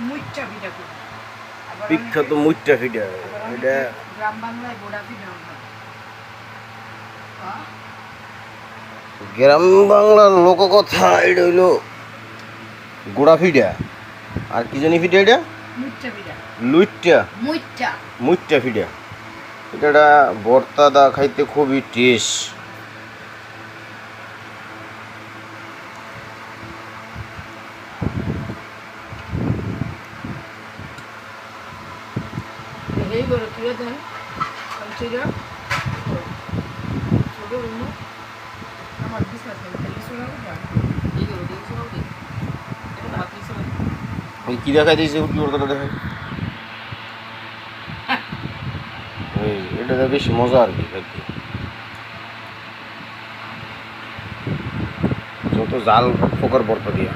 মুইচ্চা পিঠা করি। বিখ্যাত মুইট্টা পিঠা এটা গ্রাম বাংলায় গোড়া পিঠা হয়। গ্রাম বাংলার লোককথা। এটা হইলো গোড়া পিঠা। আর কি জানি পিঠা এটা? মুইচ্চা পিঠা। লুইট্টা মুইচ্চা। মুইট্টা পিঠা। এটা ভর্তা দা খাইতে খুবই টেস্ট। এই গরু তুলে দেন কলচিরা ছোট রুমু আমার বিছনা থেকে শোনা যায় এই গরু দিয়ে শোনা দিই এটা ভাত দিছে ওই কি দেখাই দিয়েছে কি ভর্তাটা দেখাই এটা বেশ মজা আর কি খাইতে। যত জাল পোকার ভর্তা দিয়া